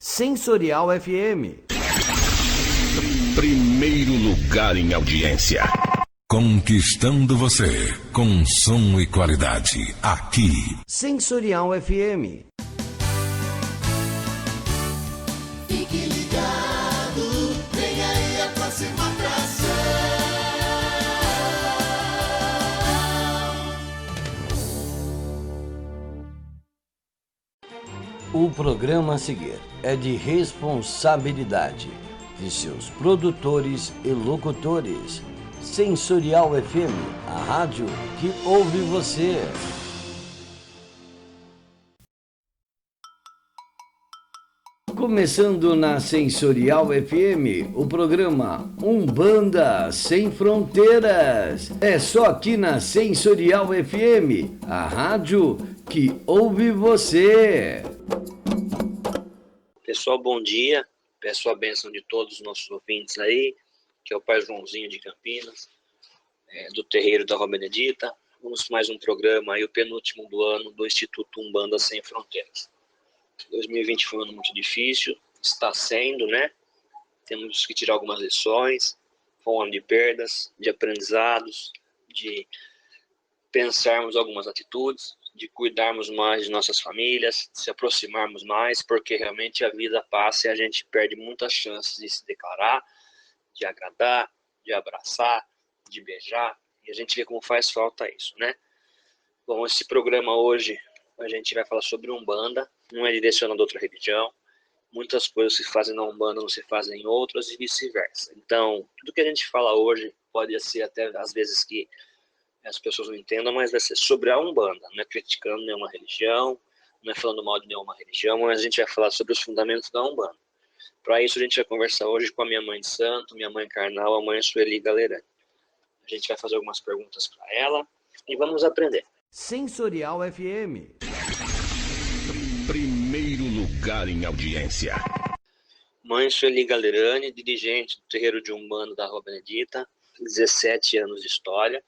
Sensorial FM. Primeiro lugar em audiência. Conquistando você com som e qualidade. Aqui. Sensorial FM. Fique ligado, vem aí a próxima atração. O programa a seguir é de responsabilidade de seus produtores e locutores. Sensorial FM, a rádio que ouve você. Começando na Sensorial FM, o programa Umbanda Sem Fronteiras. É só aqui na Sensorial FM, a rádio que ouve você. Pessoal, bom dia. Peço a bênção de todos os nossos ouvintes aí, que é o Pai Joãozinho de Campinas, do terreiro da Rua Benedita. Vamos mais um programa aí, o penúltimo do ano do Instituto Umbanda Sem Fronteiras. 2020 foi um ano muito difícil, está sendo, né? Temos que tirar algumas lições, foi um ano de perdas, de aprendizados, de pensarmos algumas atitudes, de cuidarmos mais de nossas famílias, de se aproximarmos mais, porque realmente a vida passa e a gente perde muitas chances de se declarar, de agradar, de abraçar, de beijar, e a gente vê como faz falta isso, né? Bom, esse programa hoje a gente vai falar sobre Umbanda, não é direcionado a outra religião, muitas coisas que se fazem na Umbanda não se fazem em outras e vice-versa. Então, tudo que a gente fala hoje pode ser até às vezes que as pessoas não entendam, mas vai ser sobre a Umbanda, não é criticando nenhuma religião, não é falando mal de nenhuma religião, mas a gente vai falar sobre os fundamentos da Umbanda. Para isso a gente vai conversar hoje com a minha mãe de santo, minha mãe carnal, a mãe Sueli Galerani. A gente vai fazer algumas perguntas para ela e vamos aprender. Sensorial FM. Primeiro lugar em audiência. Mãe Sueli Galerani, dirigente do terreiro de Umbanda da Rua Benedita, 17 anos de história.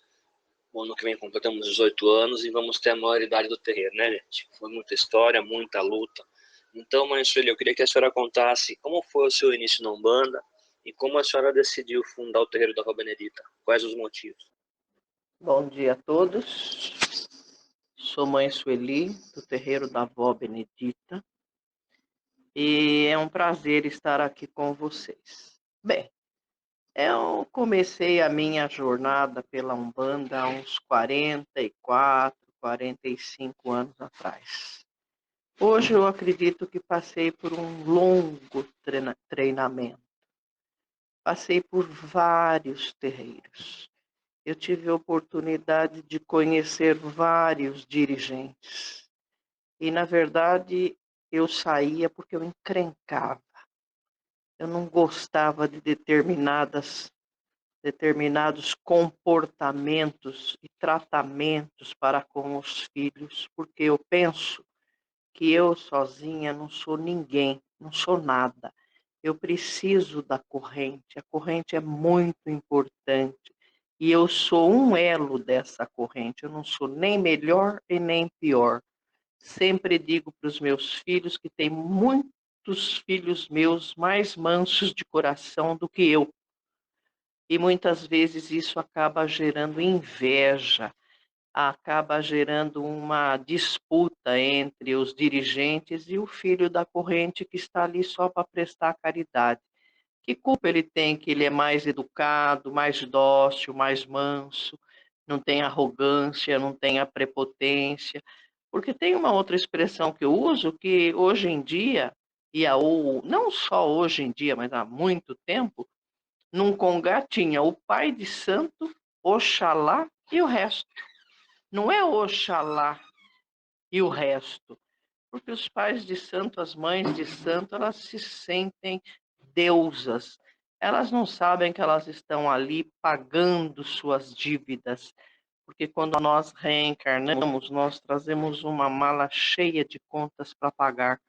O ano que vem completamos 18 anos e vamos ter a maioridade do terreiro, né, gente? Foi muita história, muita luta. Então, mãe Sueli, eu queria que a senhora contasse como foi o seu início na Umbanda e como a senhora decidiu fundar o terreiro da Rua Benedita. Quais os motivos? Bom dia a todos. Sou mãe Sueli, do terreiro da Vó Benedita. E é um prazer estar aqui com vocês. Bem, eu comecei a minha jornada pela Umbanda há uns 44, 45 anos atrás. Hoje eu acredito que passei por um longo treinamento. Passei por vários terreiros. Eu tive a oportunidade de conhecer vários dirigentes. E, na verdade, eu saía porque eu encrencava. Eu não gostava de determinados comportamentos e tratamentos para com os filhos, porque eu penso que eu sozinha não sou ninguém, não sou nada. Eu preciso da corrente, a corrente é muito importante. E eu sou um elo dessa corrente, eu não sou nem melhor e nem pior. Sempre digo para os meus filhos que tem muitos filhos meus mais mansos de coração do que eu. E muitas vezes isso acaba gerando inveja, acaba gerando uma disputa entre os dirigentes e o filho da corrente que está ali só para prestar caridade. Que culpa ele tem que ele é mais educado, mais dócil, mais manso, não tem arrogância, não tem a prepotência? Porque tem uma outra expressão que eu uso que hoje em dia, não só hoje em dia, mas há muito tempo, num congá tinha o pai de santo, Oxalá e o resto. Não é Oxalá e o resto, porque os pais de santo, as mães de santo, elas se sentem deusas. Elas não sabem que elas estão ali pagando suas dívidas, porque quando nós reencarnamos, nós trazemos uma mala cheia de contas para pagar.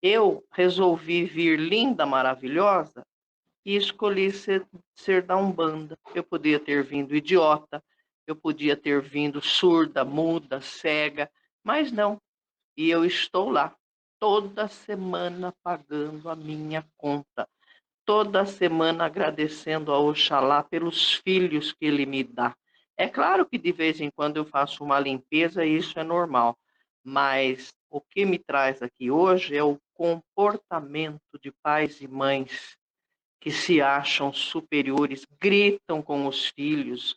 Eu resolvi vir linda, maravilhosa, e escolhi ser da Umbanda. Eu podia ter vindo idiota, eu podia ter vindo surda, muda, cega, mas não. E eu estou lá. toda semana pagando a minha conta, toda semana agradecendo a Oxalá pelos filhos que ele me dá. É claro que de vez em quando eu faço uma limpeza e isso é normal, mas o que me traz aqui hoje é o comportamento de pais e mães que se acham superiores, gritam com os filhos,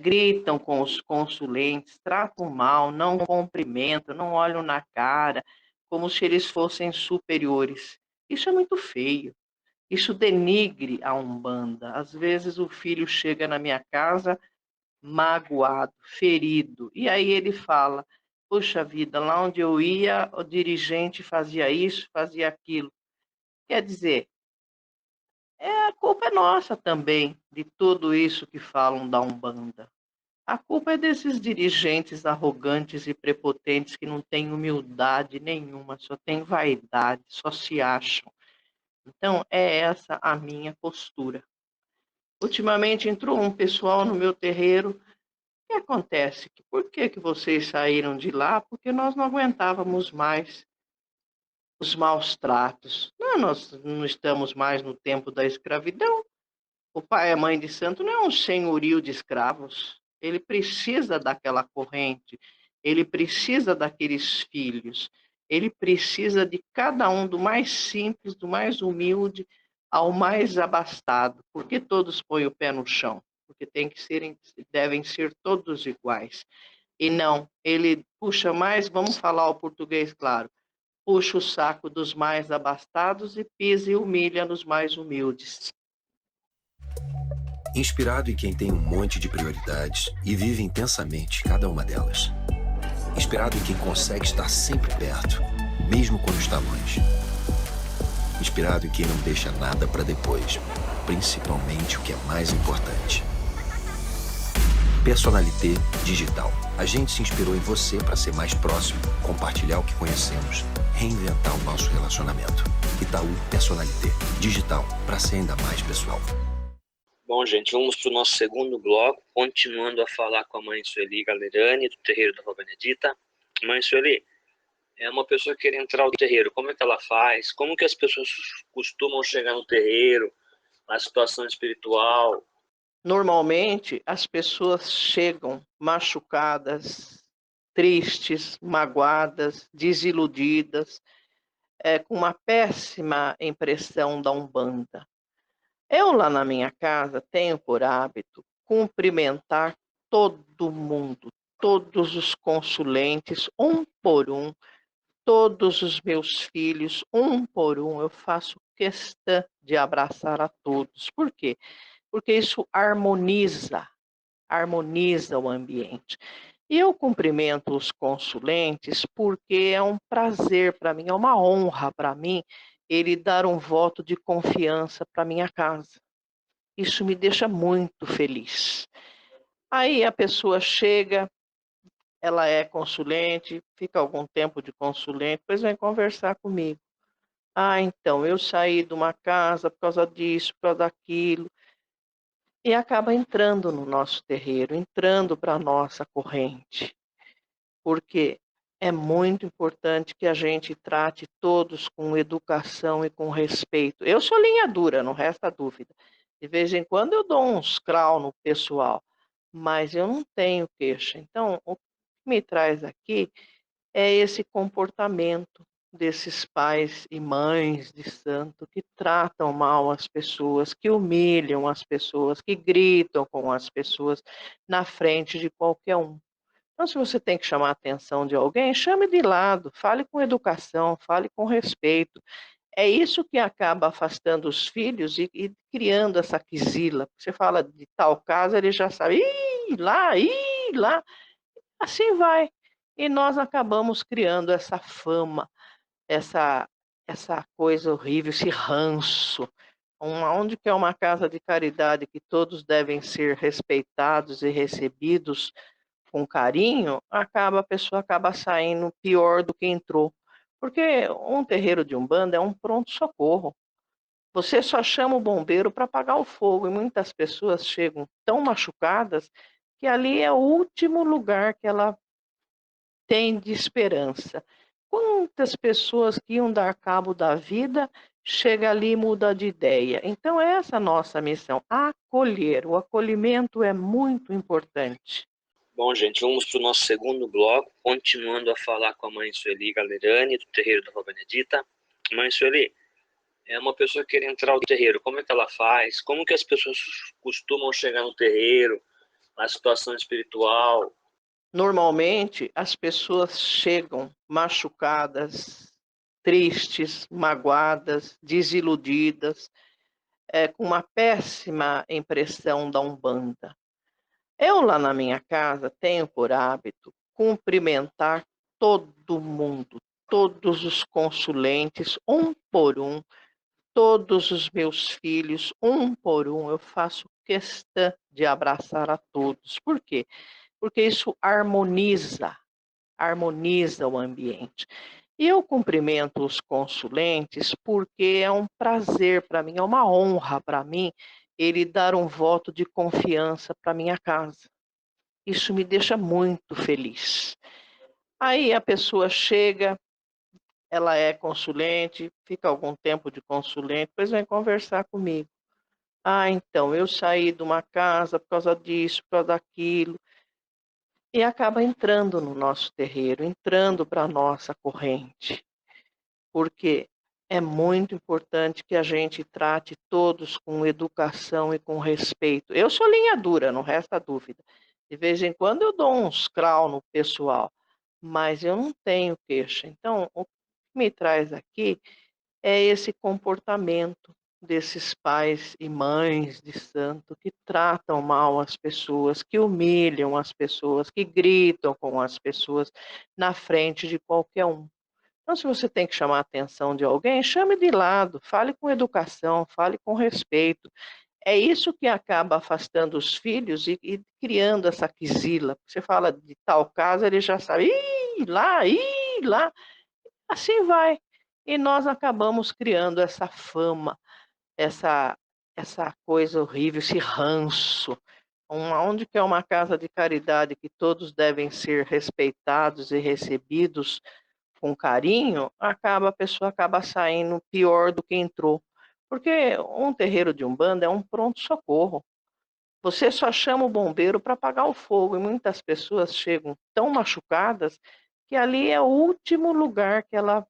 gritam com os consulentes, tratam mal, não cumprimentam, não olham na cara, como se eles fossem superiores. Isso é muito feio. Isso denigre a Umbanda. Às vezes o filho chega na minha casa magoado, ferido, e aí ele fala: puxa vida, lá onde eu ia, o dirigente fazia isso, fazia aquilo. Quer dizer, a culpa é nossa também, de tudo isso que falam da Umbanda. A culpa é desses dirigentes arrogantes e prepotentes que não têm humildade nenhuma, só têm vaidade, só se acham. Então, é essa a minha postura. Ultimamente entrou um pessoal no meu terreiro. O que acontece? Por que que vocês saíram de lá? Porque nós não aguentávamos mais os maus tratos. Não, nós não estamos mais no tempo da escravidão. O pai e a mãe de santo não é um senhorio de escravos. Ele precisa daquela corrente, ele precisa daqueles filhos, ele precisa de cada um, do mais simples, do mais humilde ao mais abastado. Porque todos põem o pé no chão? Porque devem ser todos iguais. E não, ele puxa mais, vamos falar o português claro, puxa o saco dos mais abastados e pisa e humilha nos mais humildes. Inspirado em quem tem um monte de prioridades e vive intensamente cada uma delas. Inspirado em quem consegue estar sempre perto, mesmo quando está longe. Inspirado em quem não deixa nada para depois, principalmente o que é mais importante. Personalité Digital. A gente se inspirou em você para ser mais próximo, compartilhar o que conhecemos, reinventar o nosso relacionamento. Itaú Personalité Digital, para ser ainda mais pessoal. Bom, gente, vamos para o nosso segundo bloco, continuando a falar com a mãe Sueli Galerani, do terreiro da Rua Benedita. Mãe Sueli, é uma pessoa que quer entrar no terreiro, como é que ela faz? Como que as pessoas costumam chegar no terreiro, na situação espiritual? Normalmente, as pessoas chegam machucadas, tristes, magoadas, desiludidas, com uma péssima impressão da Umbanda. Eu, lá na minha casa, tenho por hábito cumprimentar todo mundo, todos os consulentes, um por um, todos os meus filhos, um por um. Eu faço questão de abraçar a todos. Por quê? Porque isso harmoniza o ambiente. E eu cumprimento os consulentes porque é um prazer para mim, é uma honra para mim ele dar um voto de confiança para minha casa. Isso me deixa muito feliz. Aí a pessoa chega, ela é consulente, fica algum tempo de consulente, depois vem conversar comigo. Ah, então, eu saí de uma casa por causa disso, por causa daquilo. E acaba entrando no nosso terreiro, entrando para a nossa corrente. Porque é muito importante que a gente trate todos com educação e com respeito. Eu sou linha dura, não resta dúvida. De vez em quando eu dou uns crau no pessoal, mas eu não tenho queixa. Então, o que me traz aqui é esse comportamento desses pais e mães de santo que tratam mal as pessoas, que humilham as pessoas, que gritam com as pessoas na frente de qualquer um. Então, se você tem que chamar a atenção de alguém, chame de lado, fale com educação, fale com respeito. É isso que acaba afastando os filhos e criando essa quizila. Você fala de tal casa, ele já sabe, ih, lá. Assim vai. E nós acabamos criando essa fama, essa, essa coisa horrível, esse ranço. Onde que é uma casa de caridade que todos devem ser respeitados e recebidos com carinho, a pessoa acaba saindo pior do que entrou. Porque um terreiro de Umbanda é um pronto-socorro. Você só chama o bombeiro para apagar o fogo. E muitas pessoas chegam tão machucadas que ali é o último lugar que ela tem de esperança. Quantas pessoas que iam dar cabo da vida, chega ali e muda de ideia. Então essa é a nossa missão, acolher. O acolhimento é muito importante. Bom, gente, vamos para o nosso segundo bloco, continuando a falar com a mãe Sueli Galerani, do terreiro da Rua Benedita. Mãe Sueli, é uma pessoa que quer entrar no terreiro, como é que ela faz? Como que as pessoas costumam chegar no terreiro, na situação espiritual? Normalmente, as pessoas chegam machucadas, tristes, magoadas, desiludidas, com uma péssima impressão da Umbanda. Eu lá na minha casa tenho por hábito cumprimentar todo mundo, todos os consulentes, um por um, todos os meus filhos, um por um. Eu faço questão de abraçar a todos. Por quê? Porque isso harmoniza o ambiente. E eu cumprimento os consulentes porque é um prazer para mim, é uma honra para mim ele dar um voto de confiança para minha casa. Isso me deixa muito feliz. Aí a pessoa chega, ela é consulente, fica algum tempo de consulente, depois vem conversar comigo. Ah, então, eu saí de uma casa por causa disso, por causa daquilo. E acaba entrando no nosso terreiro, entrando para a nossa corrente. Porque é muito importante que a gente trate todos com educação e com respeito. Eu sou linha dura, não resta dúvida. De vez em quando eu dou uns crau no pessoal, mas eu não tenho queixa. Então, o que me traz aqui é esse comportamento desses pais e mães de santo que tratam mal as pessoas, que humilham as pessoas, que gritam com as pessoas na frente de qualquer um. Então, se você tem que chamar a atenção de alguém, chame de lado, fale com educação, fale com respeito. É isso que acaba afastando os filhos e criando essa quizila. Você fala de tal caso, ele já sabe, ih, lá. Assim vai. E nós acabamos criando essa fama, essa, essa coisa horrível, esse ranço. Onde que é uma casa de caridade que todos devem ser respeitados e recebidos com carinho, a pessoa acaba saindo pior do que entrou. Porque um terreiro de Umbanda é um pronto-socorro. Você só chama o bombeiro para apagar o fogo. E muitas pessoas chegam tão machucadas que ali é o último lugar que ela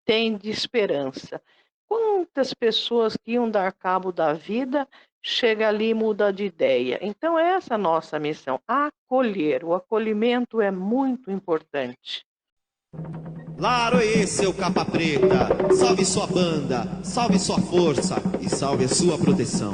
tem de esperança. Quantas pessoas que iam dar cabo da vida, chega ali e muda de ideia. Então essa é a nossa missão, acolher. O acolhimento é muito importante. Laroê, seu capa preta, salve sua banda, salve sua força e salve a sua proteção.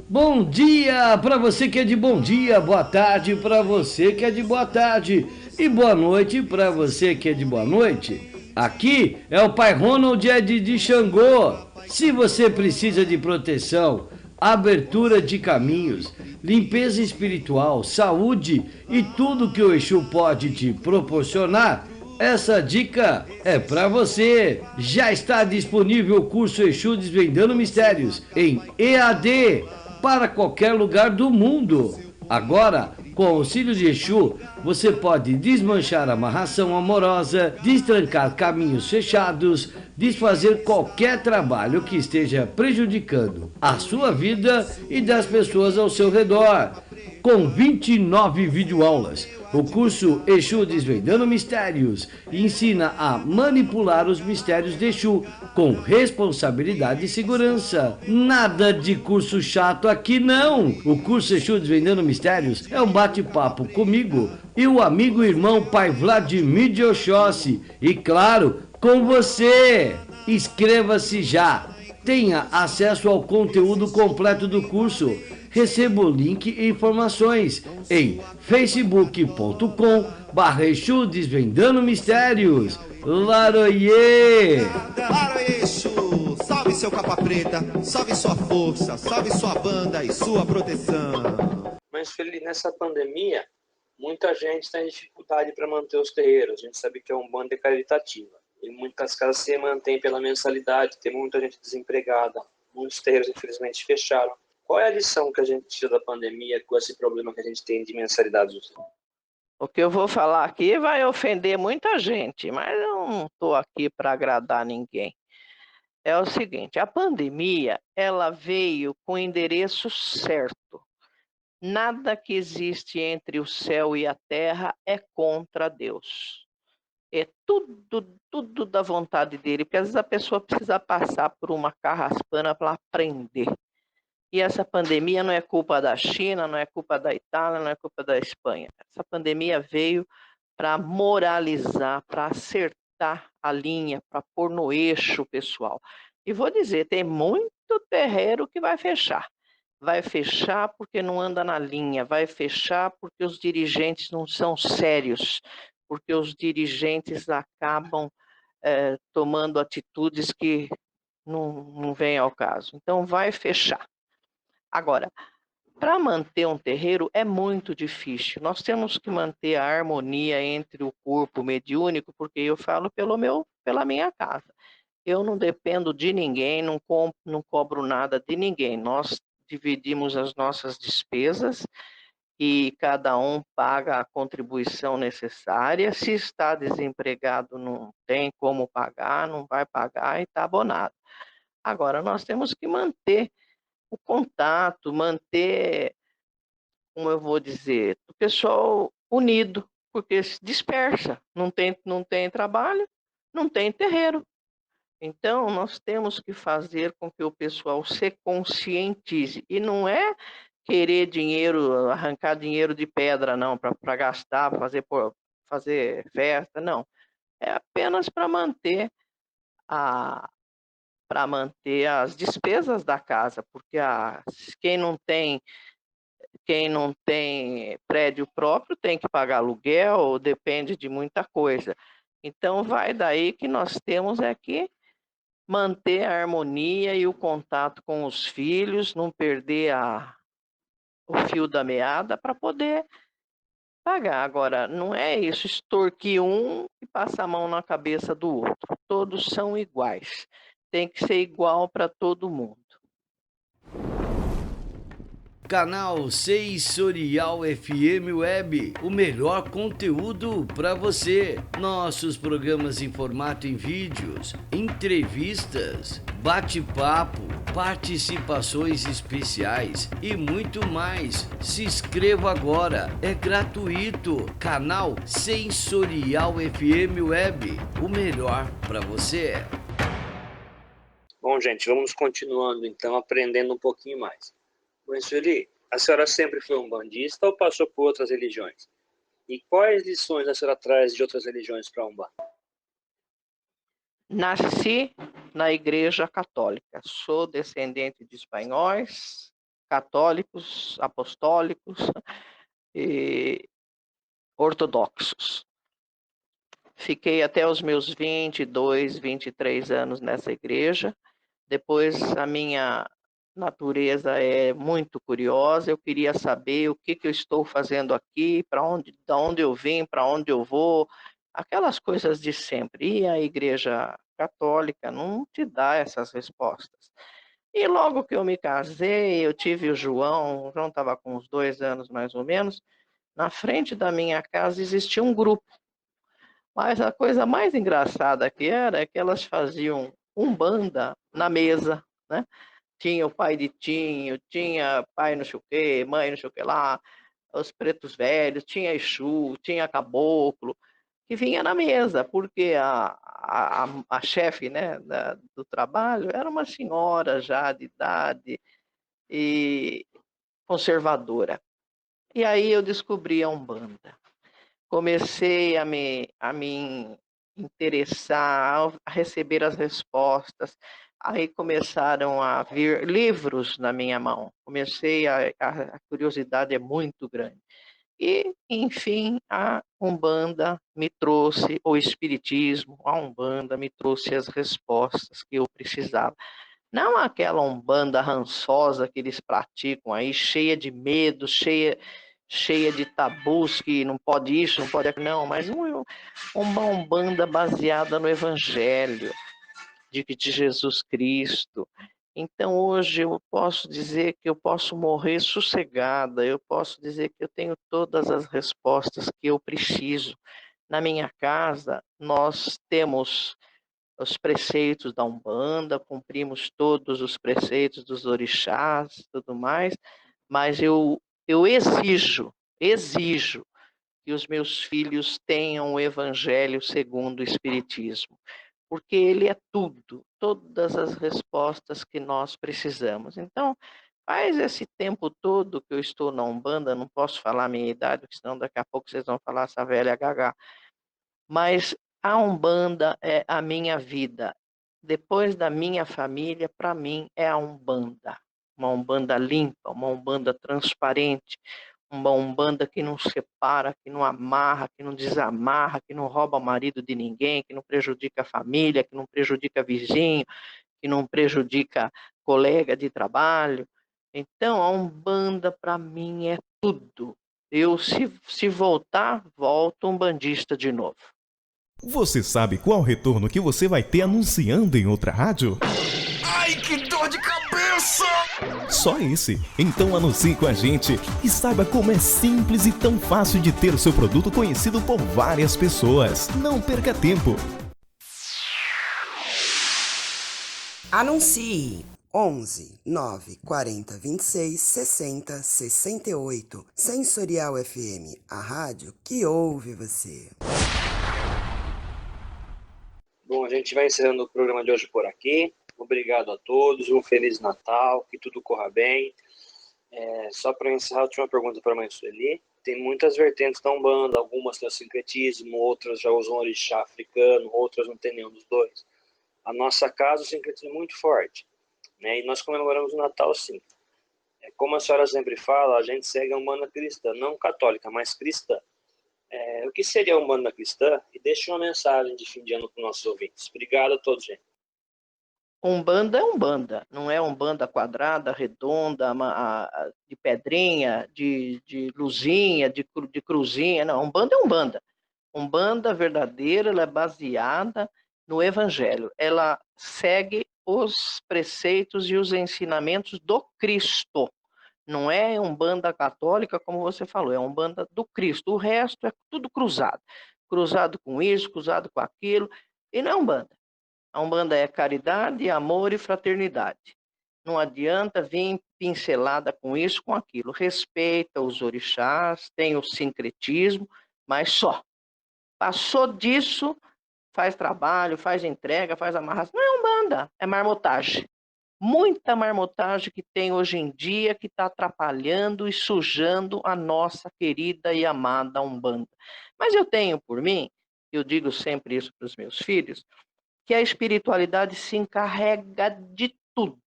Bom dia para você que é de bom dia, boa tarde para você que é de boa tarde e boa noite para você que é de boa noite. Aqui é o Pai Ronald Ed de Xangô. Se você precisa de proteção, abertura de caminhos, limpeza espiritual, saúde e tudo que o Exu pode te proporcionar, essa dica é para você. Já está disponível o curso Exu Desvendando Mistérios em EAD para qualquer lugar do mundo. Agora, com o auxílio de Exu, você pode desmanchar amarração amorosa, destrancar caminhos fechados, desfazer qualquer trabalho que esteja prejudicando a sua vida e das pessoas ao seu redor. Com 29 videoaulas, o curso Exu Desvendando Mistérios ensina a manipular os mistérios de Exu com responsabilidade e segurança. Nada de curso chato aqui não! O curso Exu Desvendando Mistérios é um bate-papo comigo e o amigo e irmão Pai Vladimir de Oxóssi. E claro, com você! Inscreva-se já! Tenha acesso ao conteúdo completo do curso. Receba o link e informações em facebook.com/Exu Desvendando Mistérios. Laroie! Laroê, Exu, salve seu capa preta, salve sua força, salve sua banda e sua proteção. Mas, Felipe, nessa pandemia, muita gente tem dificuldade para manter os terreiros. A gente sabe que é um bando caritativa. E muitas casas se mantêm pela mensalidade, tem muita gente desempregada. Muitos terreiros, infelizmente, fecharam. Qual é a lição que a gente tira da pandemia com esse problema que a gente tem de mensalidade? O que eu vou falar aqui vai ofender muita gente, mas eu não estou aqui para agradar ninguém. É o seguinte, a pandemia, ela veio com o endereço certo. Nada que existe entre o céu e a terra é contra Deus. É tudo da vontade dele, porque às vezes a pessoa precisa passar por uma carraspana para aprender. E essa pandemia não é culpa da China, não é culpa da Itália, não é culpa da Espanha. Essa pandemia veio para moralizar, para acertar a linha, para pôr no eixo o pessoal. E vou dizer, tem muito terreiro que vai fechar. Vai fechar porque não anda na linha, vai fechar porque os dirigentes não são sérios, porque os dirigentes acabam tomando atitudes que não vêm ao caso. Então vai fechar. Agora, para manter um terreiro é muito difícil. Nós temos que manter a harmonia entre o corpo mediúnico, porque eu falo pela minha casa. Eu não dependo de ninguém, não cobro nada de ninguém. Nós dividimos as nossas despesas e cada um paga a contribuição necessária. Se está desempregado, não tem como pagar, não vai pagar e está abonado. Agora, nós temos que manter o contato, manter, como eu vou dizer, o pessoal unido, porque se dispersa, não tem trabalho, não tem terreiro. Então, nós temos que fazer com que o pessoal se conscientize. E não é querer dinheiro, arrancar dinheiro de pedra, não, para gastar, fazer festa, não. É apenas a, para manter as despesas da casa, porque quem não tem prédio próprio tem que pagar aluguel, depende de muita coisa. Então, vai daí que nós temos que manter a harmonia e o contato com os filhos, não perder o fio da meada para poder pagar. Agora, não é isso, extorquir um e passar a mão na cabeça do outro. Todos são iguais. Tem que ser igual para todo mundo. Canal Sensorial FM Web, o melhor conteúdo para você. Nossos programas em formato em vídeos, entrevistas, bate-papo, participações especiais e muito mais. Se inscreva agora, é gratuito. Canal Sensorial FM Web, o melhor para você. Bom, gente, vamos continuando então, aprendendo um pouquinho mais. Mas, Sueli, a senhora sempre foi umbandista ou passou por outras religiões? E quais lições a senhora traz de outras religiões para a Umbanda? Nasci na Igreja Católica. Sou descendente de espanhóis, católicos, apostólicos e ortodoxos. Fiquei até os meus 22, 23 anos nessa igreja. Depois a minha natureza é muito curiosa, eu queria saber o que eu estou fazendo aqui, de onde eu vim, para onde eu vou, aquelas coisas de sempre. E a Igreja Católica não te dá essas respostas. E logo que eu me casei, eu tive o João estava com uns 2 anos mais ou menos, na frente da minha casa existia um grupo. Mas a coisa mais engraçada que era é que elas faziam umbanda na mesa, né? Tinha o pai de Tinho, tinha pai não sei o quê, mãe não sei o que lá, os pretos velhos, tinha Exu, tinha caboclo, que vinha na mesa, porque a chefe, né, do trabalho era uma senhora já de idade e conservadora. E aí eu descobri a Umbanda. Comecei a me interessar, a receber as respostas. Aí começaram a vir livros na minha mão. A curiosidade é muito grande. E, enfim, a Umbanda me trouxe, o Espiritismo, a Umbanda me trouxe as respostas que eu precisava. Não aquela Umbanda rançosa que eles praticam aí, cheia de medo, cheia de tabus, que não pode isso, não pode aquilo. Não, mas uma Umbanda baseada no Evangelho de Jesus Cristo. Então hoje eu posso dizer que eu posso morrer sossegada, eu posso dizer que eu tenho todas as respostas que eu preciso. Na minha casa, nós temos os preceitos da Umbanda, cumprimos todos os preceitos dos orixás, tudo mais, mas eu exijo que os meus filhos tenham o Evangelho segundo o Espiritismo, porque ele é tudo, todas as respostas que nós precisamos. Então, faz esse tempo todo que eu estou na Umbanda, não posso falar a minha idade, porque senão daqui a pouco vocês vão falar essa velha gaga, mas a Umbanda é a minha vida. Depois da minha família, para mim, é a Umbanda. Uma Umbanda limpa, uma Umbanda transparente, uma Umbanda que não separa, que não amarra, que não desamarra, que não rouba o marido de ninguém, que não prejudica a família, que não prejudica vizinho, que não prejudica colega de trabalho. Então, a Umbanda, para mim, é tudo. Eu, se voltar, volto umbandista de novo. Você sabe qual retorno que você vai ter anunciando em outra rádio? Ai, que dor de cabeça! Só esse. Então anuncie com a gente e saiba como é simples e tão fácil de ter o seu produto conhecido por várias pessoas. Não perca tempo. Anuncie 11 9 40 26 60 68. Sensorial FM, a rádio que ouve você. Bom, a gente vai encerrando o programa de hoje por aqui. Obrigado a todos, um Feliz Natal, que tudo corra bem. Só para encerrar, eu tinha uma pergunta para a mãe Sueli. Tem muitas vertentes da Umbanda, algumas têm o sincretismo, outras já usam orixá africano, outras não tem nenhum dos dois. A nossa casa, o sincretismo é muito forte, né? E nós comemoramos o Natal sim. Como a senhora sempre fala, a gente segue a Umbanda cristã, não católica, mas cristã. O que seria a Umbanda cristã? E deixe uma mensagem de fim de ano para os nossos ouvintes. Obrigado a todos, gente. Umbanda é Umbanda, não é Umbanda quadrada, redonda, de pedrinha, de luzinha, de cruzinha, não, Umbanda é Umbanda. Umbanda verdadeira, ela é baseada no Evangelho, ela segue os preceitos e os ensinamentos do Cristo. Não é Umbanda católica, como você falou, é Umbanda do Cristo. O resto é tudo cruzado. Cruzado com isso, cruzado com aquilo. E não é Umbanda. A Umbanda é caridade, amor e fraternidade. Não adianta vir pincelada com isso, com aquilo. Respeita os orixás, tem o sincretismo, mas só. Passou disso, faz trabalho, faz entrega, faz amarração. Não é Umbanda, é marmotagem. Muita marmotagem que tem hoje em dia que está atrapalhando e sujando a nossa querida e amada Umbanda. Mas eu tenho por mim, eu digo sempre isso para os meus filhos, que a espiritualidade se encarrega de tudo.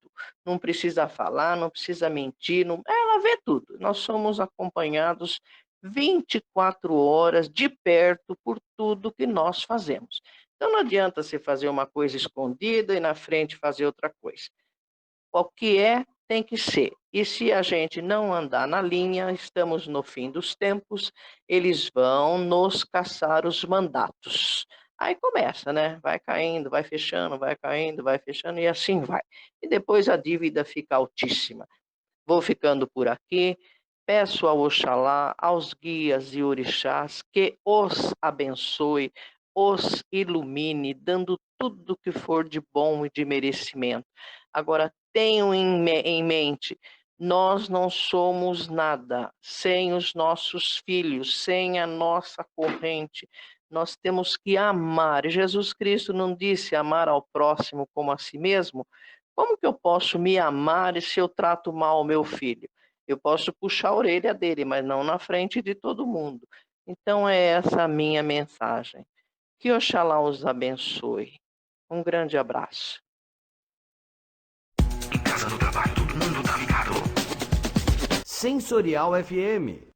Não precisa falar, não precisa mentir, ela vê tudo. Nós somos acompanhados 24 horas de perto por tudo que nós fazemos. Então não adianta você fazer uma coisa escondida e na frente fazer outra coisa. O que tem que ser. E se a gente não andar na linha, estamos no fim dos tempos, eles vão nos caçar os mandatos. Aí começa, né? Vai caindo, vai fechando, vai caindo, vai fechando e assim vai. E depois a dívida fica altíssima. Vou ficando por aqui. Peço ao Oxalá, aos guias e orixás, que os abençoe, os ilumine, dando tudo que for de bom e de merecimento. Agora, tenham em mente, nós não somos nada sem os nossos filhos, sem a nossa corrente. Nós temos que amar. Jesus Cristo não disse amar ao próximo como a si mesmo? Como que eu posso me amar se eu trato mal o meu filho? Eu posso puxar a orelha dele, mas não na frente de todo mundo. Então é essa a minha mensagem. Que Oxalá os abençoe. Um grande abraço. Em casa, no trabalho, todo mundo tá ligado. Sensorial FM.